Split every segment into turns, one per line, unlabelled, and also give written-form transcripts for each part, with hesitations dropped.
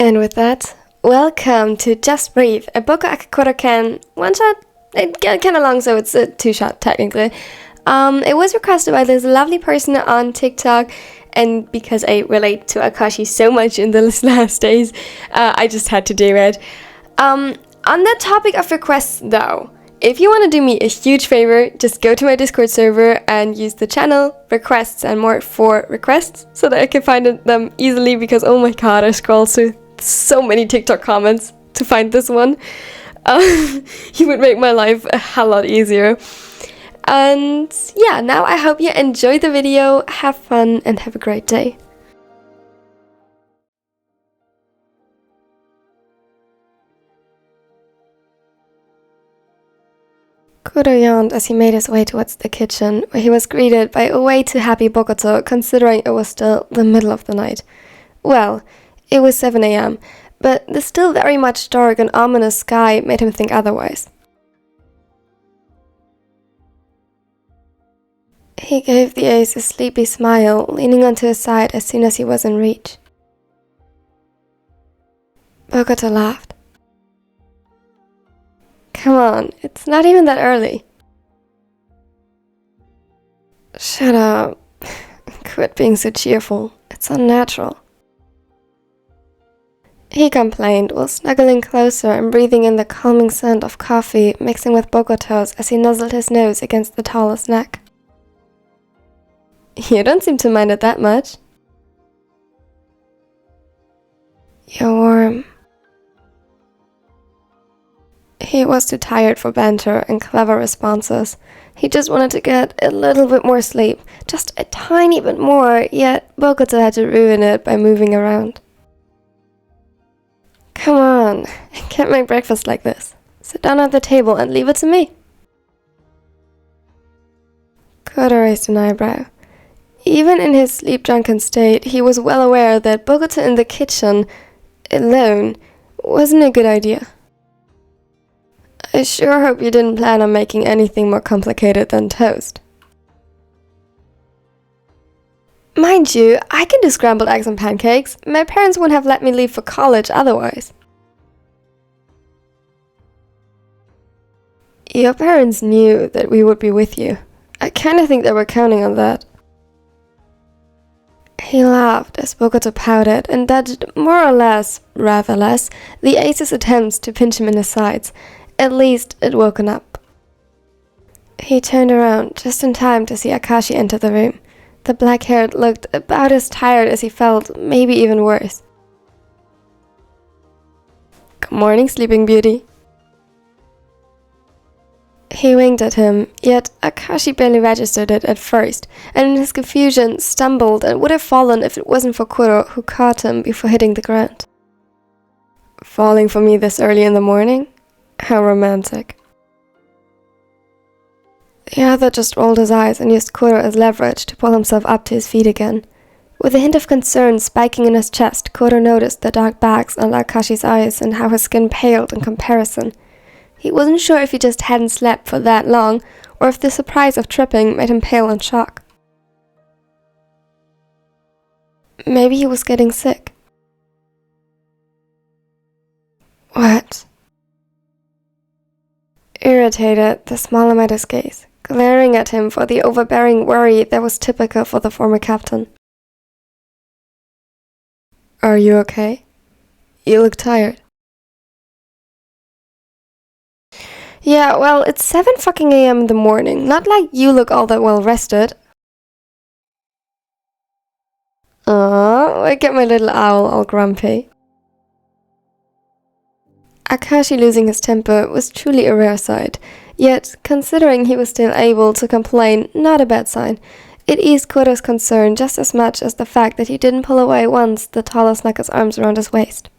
And with that, welcome to Just Breathe, a BokuAkaKuroKen one-shot. It got kind of long, so it's a two-shot technically. It was requested by this lovely person on TikTok, and because I relate to Akaashi so much in the last days, I just had to do it. On the topic of requests though, if you want to do me a huge favor, just go to my Discord server and use the channel, requests and more for requests so that I can find them easily, because oh my god, I scroll through so many TikTok comments to find this one. He would make my life a hell lot easier. And yeah, now I hope you enjoy the video, have fun and have a great day. Kuro yawned as he made his way towards the kitchen, where he was greeted by a way too happy Bokuto, considering it was still the middle of the night. Well, it was 7 a.m., but the still very much dark and ominous sky made him think otherwise. He gave the ace a sleepy smile, leaning onto his side as soon as he was in reach. Bokuto laughed. Come on, it's not even that early. Shut up. Quit being so cheerful. It's unnatural. He complained while snuggling closer and breathing in the calming scent of coffee mixing with Bokuto's as he nuzzled his nose against the tallest neck. You don't seem to mind it that much. You're warm. He was too tired for banter and clever responses. He just wanted to get a little bit more sleep, just a tiny bit more, yet Bokuto had to ruin it by moving around. Come on, I can't make breakfast like this. Sit down at the table and leave it to me. Kuro raised an eyebrow. Even in his sleep-drunken state, he was well aware that Bokuto in the kitchen, alone, wasn't a good idea. I sure hope you didn't plan on making anything more complicated than toast. Mind you, I can do scrambled eggs and pancakes. My parents wouldn't have let me leave for college otherwise. Your parents knew that we would be with you. I kinda think they were counting on that. He laughed as Bokuto pouted and dodged more or less, rather less, the ace's attempts to pinch him in the sides. At least it woken up. He turned around just in time to see Akaashi enter the room. The black-haired looked about as tired as he felt, maybe even worse. Good morning, Sleeping Beauty. He winked at him, yet Akaashi barely registered it at first, and in his confusion stumbled and would have fallen if it wasn't for Kuro, who caught him before hitting the ground. Falling for me this early in the morning? How romantic. The other just rolled his eyes and used Kuro as leverage to pull himself up to his feet again. With a hint of concern spiking in his chest, Kuro noticed the dark bags under Akaashi's eyes and how his skin paled in comparison. He wasn't sure if he just hadn't slept for that long, or if the surprise of tripping made him pale in shock. Maybe he was getting sick. What? Irritated, the smaller met his gaze, glaring at him for the overbearing worry that was typical for the former captain. Are you okay? You look tired. Yeah, well, it's 7 fucking a.m. in the morning, not like you look all that well rested. I get my little owl all grumpy. Akaashi losing his temper was truly a rare sight, yet, considering he was still able to complain, not a bad sign. It eased Kuro's concern just as much as the fact that he didn't pull away once the taller snuck his arms around his waist.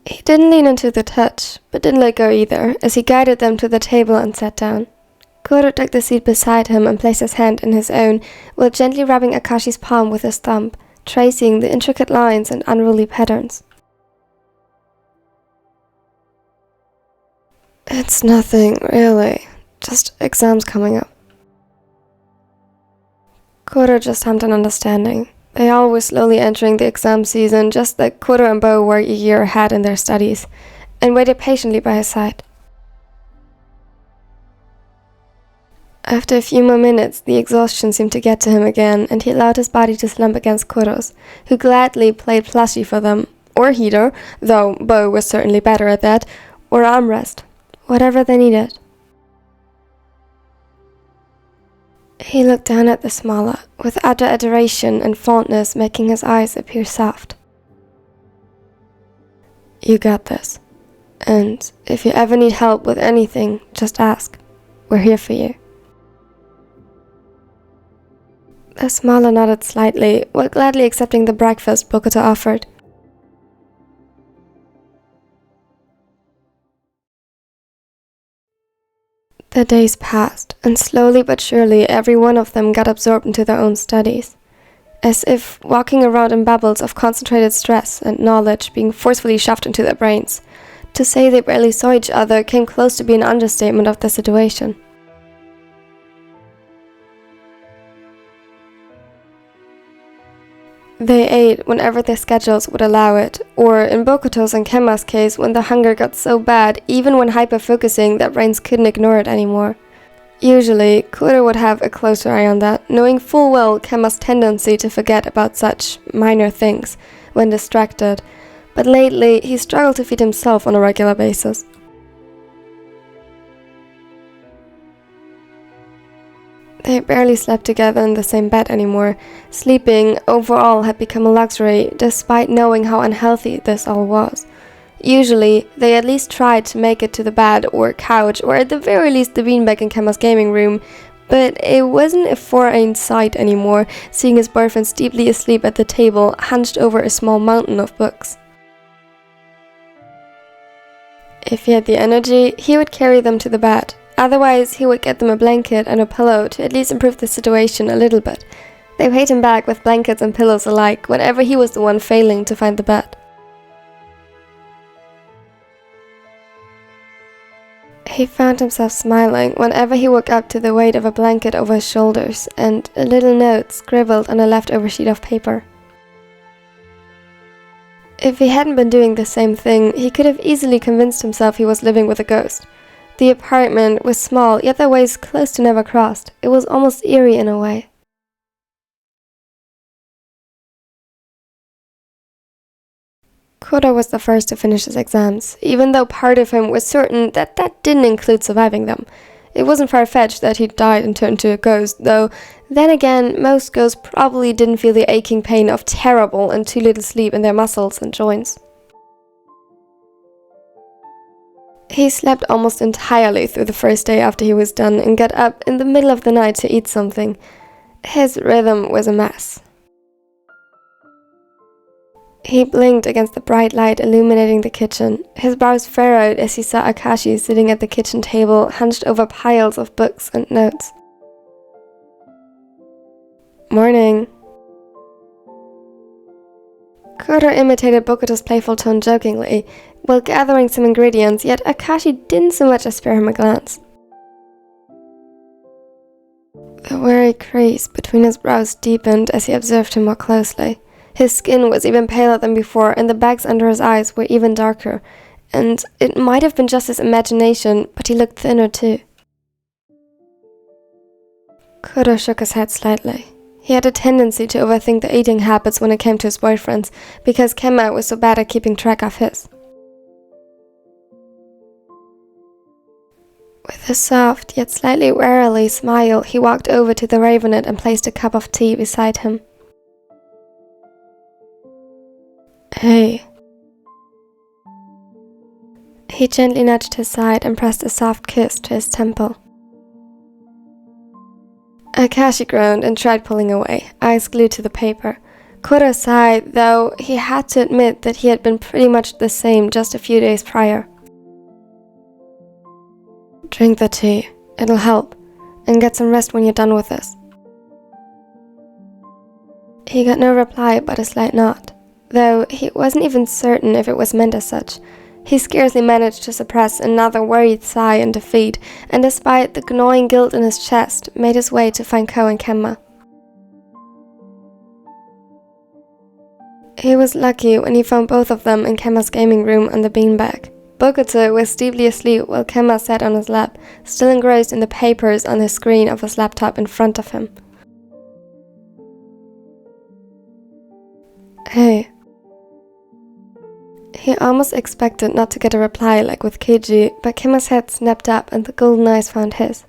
He didn't lean into the touch, but didn't let go either, as he guided them to the table and sat down. Kuro took the seat beside him and placed his hand in his own, while gently rubbing Akaashi's palm with his thumb, tracing the intricate lines and unruly patterns. It's nothing, really. Just exams coming up. Kuro just hummed an understanding. They all were slowly entering the exam season, just like Kuro and Bo were a year ahead in their studies, and waited patiently by his side. After a few more minutes, the exhaustion seemed to get to him again, and he allowed his body to slump against Kuro's, who gladly played plushie for them, or heater, though Bo was certainly better at that, or armrest, whatever they needed. He looked down at the smaller, with utter adoration and fondness making his eyes appear soft. You got this. And if you ever need help with anything, just ask. We're here for you. The smaller nodded slightly, while gladly accepting the breakfast Bokuto offered. The days passed, and slowly but surely every one of them got absorbed into their own studies, as if walking around in bubbles of concentrated stress and knowledge being forcefully shoved into their brains. To say they barely saw each other came close to being an understatement of the situation. They ate whenever their schedules would allow it, or in Bokuto's and Kemma's case, when the hunger got so bad, even when hyper-focusing, their brains couldn't ignore it anymore. Usually, Kuro would have a closer eye on that, knowing full well Kemma's tendency to forget about such minor things when distracted, but lately he struggled to feed himself on a regular basis. They barely slept together in the same bed anymore. Sleeping, overall, had become a luxury, despite knowing how unhealthy this all was. Usually, they at least tried to make it to the bed or couch, or at the very least the beanbag in Kemma's gaming room, but it wasn't a foreign sight anymore, seeing his boyfriend deeply asleep at the table, hunched over a small mountain of books. If he had the energy, he would carry them to the bed. Otherwise, he would get them a blanket and a pillow to at least improve the situation a little bit. They paid him back with blankets and pillows alike whenever he was the one failing to find the bed. He found himself smiling whenever he woke up to the weight of a blanket over his shoulders and a little note scribbled on a leftover sheet of paper. If he hadn't been doing the same thing, he could have easily convinced himself he was living with a ghost. The apartment was small, yet their ways close to never crossed. It was almost eerie in a way. Kuro was the first to finish his exams, even though part of him was certain that that didn't include surviving them. It wasn't far-fetched that he died and turned into a ghost, though then again, most ghosts probably didn't feel the aching pain of terrible and too little sleep in their muscles and joints. He slept almost entirely through the first day after he was done and got up in the middle of the night to eat something. His rhythm was a mess. He blinked against the bright light illuminating the kitchen. His brows furrowed as he saw Akaashi sitting at the kitchen table, hunched over piles of books and notes. Morning. Kuro imitated Bokuto's playful tone jokingly, while gathering some ingredients, yet Akaashi didn't so much as spare him a glance. The wary crease between his brows deepened as he observed him more closely. His skin was even paler than before, and the bags under his eyes were even darker, and it might have been just his imagination, but he looked thinner too. Kuro shook his head slightly. He had a tendency to overthink the eating habits when it came to his boyfriends, because Kemma was so bad at keeping track of his. With a soft, yet slightly warily smile, he walked over to the Ravenet and placed a cup of tea beside him. Hey. He gently nudged his side and pressed a soft kiss to his temple. Akaashi groaned and tried pulling away, eyes glued to the paper. Kuro sighed, though he had to admit that he had been pretty much the same just a few days prior. Drink the tea, it'll help, and get some rest when you're done with this. He got no reply but a slight nod, though he wasn't even certain if it was meant as such. He scarcely managed to suppress another worried sigh in defeat, and despite the gnawing guilt in his chest, made his way to find Ko and Kemma. He was lucky when he found both of them in Kemma's gaming room on the beanbag. Bokuto was deeply asleep while Kemma sat on his lap, still engrossed in the papers on the screen of his laptop in front of him. Hey. He almost expected not to get a reply like with Keiji, but Kemma's head snapped up and the golden eyes found his.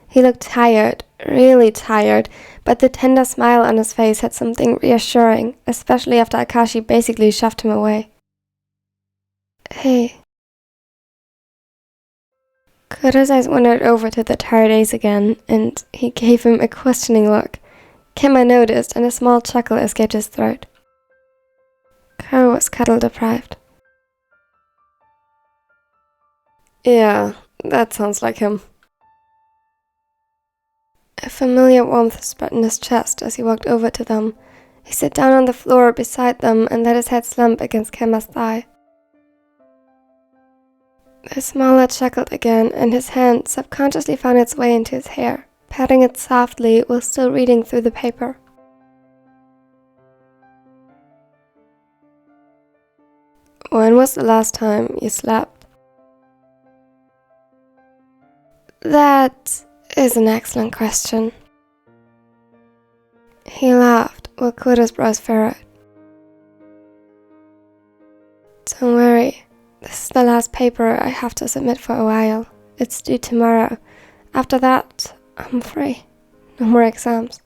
He looked tired, really tired, but the tender smile on his face had something reassuring, especially after Akaashi basically shoved him away. Hey. Kuro's eyes wandered over to the tired ace again, and he gave him a questioning look. Kemma noticed, and a small chuckle escaped his throat. Kuro was cuddle deprived. Yeah, that sounds like him. A familiar warmth spread in his chest as he walked over to them. He sat down on the floor beside them and let his head slump against Kemma's thigh. The smaller chuckled again, and his hand subconsciously found its way into his hair, patting it softly while still reading through the paper. When was the last time you slept? That is an excellent question. He laughed while Kuro's brows furrowed. Don't worry, this is the last paper I have to submit for a while. It's due tomorrow. After that, I'm free. No more exams.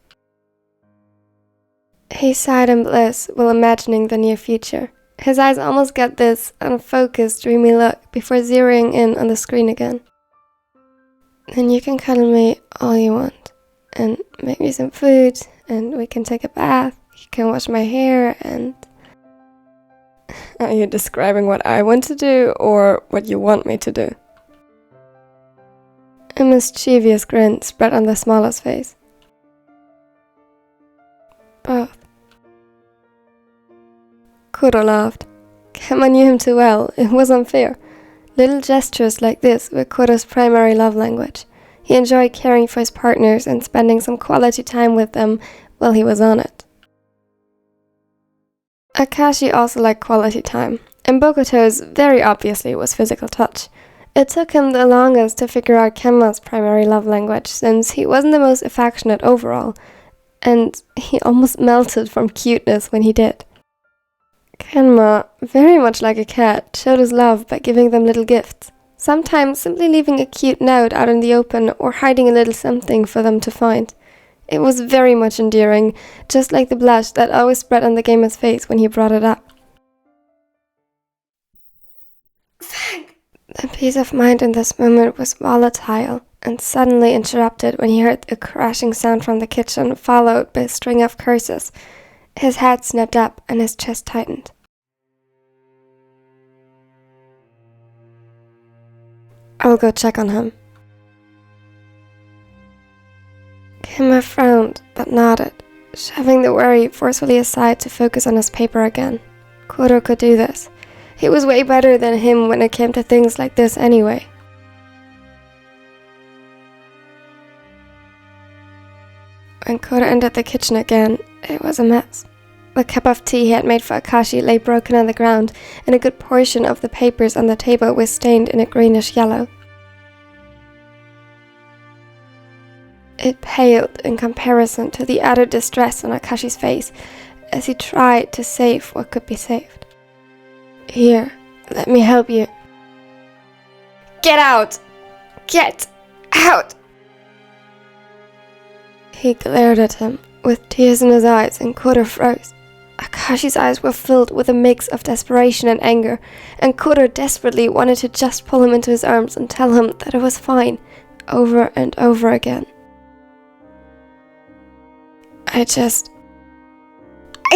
He sighed in bliss while imagining the near future. His eyes almost got this unfocused, dreamy look before zeroing in on the screen again. Then you can cuddle me all you want, and make me some food, and we can take a bath, you can wash my hair, and... Are you describing what I want to do, or what you want me to do? A mischievous grin spread on the smaller's face. Both. Kuro laughed. Kemma knew him too well, it was unfair. Little gestures like this were Kuro's primary love language. He enjoyed caring for his partners and spending some quality time with them while he was on it. Akaashi also liked quality time, and Bokuto's very obviously was physical touch. It took him the longest to figure out Kemma's primary love language, since he wasn't the most affectionate overall, and he almost melted from cuteness when he did. Kemma, very much like a cat, showed his love by giving them little gifts, sometimes simply leaving a cute note out in the open or hiding a little something for them to find. It was very much endearing, just like the blush that always spread on the gamer's face when he brought it up. Thank. The peace of mind in this moment was volatile and suddenly interrupted when he heard a crashing sound from the kitchen, followed by a string of curses. His head snapped up and his chest tightened. I'll go check on him. Kemma frowned, but nodded, shoving the worry forcefully aside to focus on his paper again. Kuro could do this. He was way better than him when it came to things like this anyway. When Kuro entered the kitchen again, it was a mess. The cup of tea he had made for Akaashi lay broken on the ground, and a good portion of the papers on the table were stained in a greenish yellow. It paled in comparison to the utter distress on Akaashi's face as he tried to save what could be saved. Here, let me help you. Get out! Get out! He glared at him, with tears in his eyes, and Kuro froze. Akaashi's eyes were filled with a mix of desperation and anger, and Kuro desperately wanted to just pull him into his arms and tell him that it was fine, over and over again. I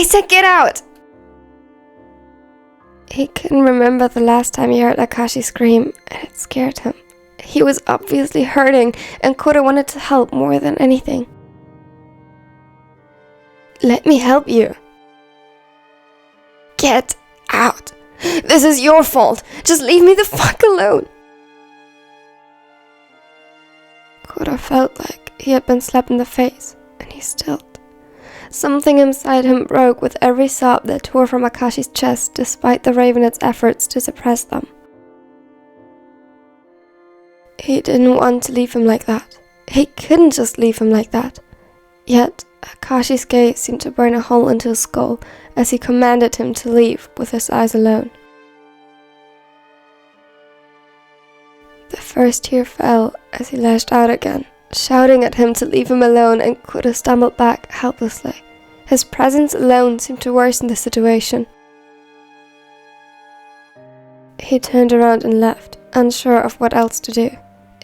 said get out! He couldn't remember the last time he heard Akaashi scream, and it scared him. He was obviously hurting, and Kuro wanted to help more than anything. Let me help you. Get out. This is your fault. Just leave me the fuck alone. Kuro felt like he had been slapped in the face, and he stilled. Something inside him broke with every sob that tore from Akaashi's chest, despite the Ravenet's efforts to suppress them. He didn't want to leave him like that. He couldn't just leave him like that. Yet, Akaashi's gaze seemed to burn a hole into his skull as he commanded him to leave with his eyes alone. The first tear fell as he lashed out again, shouting at him to leave him alone, and could have stumbled back helplessly. His presence alone seemed to worsen the situation. He turned around and left, unsure of what else to do.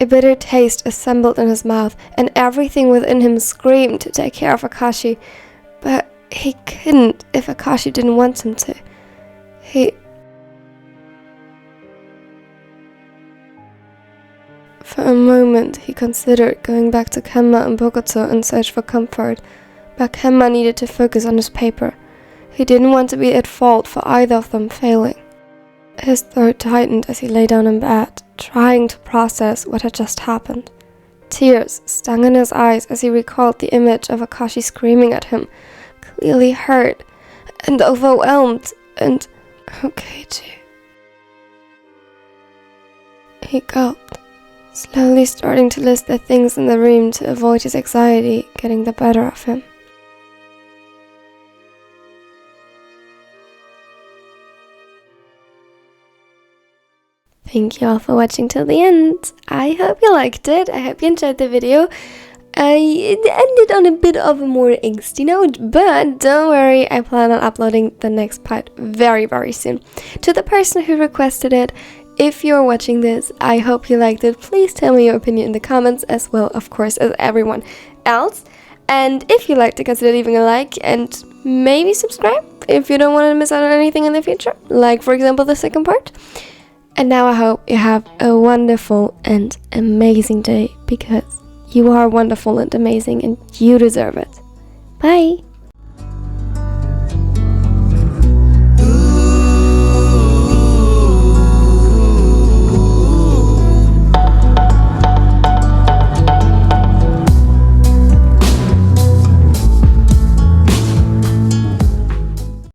A bitter taste assembled in his mouth, and everything within him screamed to take care of Akaashi, but he couldn't if Akaashi didn't want him to. For a moment, he considered going back to Kenma and Bokuto in search for comfort, but Kenma needed to focus on his paper. He didn't want to be at fault for either of them failing. His throat tightened as he lay down in bed, trying to process what had just happened. Tears stung in his eyes as he recalled the image of Akaashi screaming at him, clearly hurt and overwhelmed, and okay too. He gulped, slowly starting to list the things in the room to avoid his anxiety getting the better of him. Thank you all for watching till the end. I hope you liked it. I hope you enjoyed the video. It ended on a bit of a more angsty note, but don't worry, I plan on uploading the next part very, very soon. To the person who requested it, if you're watching this, I hope you liked it. Please tell me your opinion in the comments, as well, of course, as everyone else. And if you liked it, consider leaving a like and maybe subscribe if you don't want to miss out on anything in the future, like for example the second part. And now I hope you have a wonderful and amazing day, because you are wonderful and amazing and you deserve it. Bye!